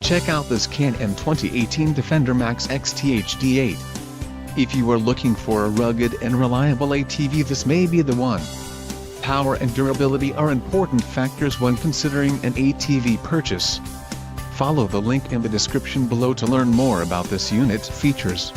Check out this Can-Am 2018 Defender Max XT HD8. If you are looking for a rugged and reliable ATV, this may be the one. Power and durability are important factors when considering an ATV purchase. Follow the link in the description below to learn more about this unit's features.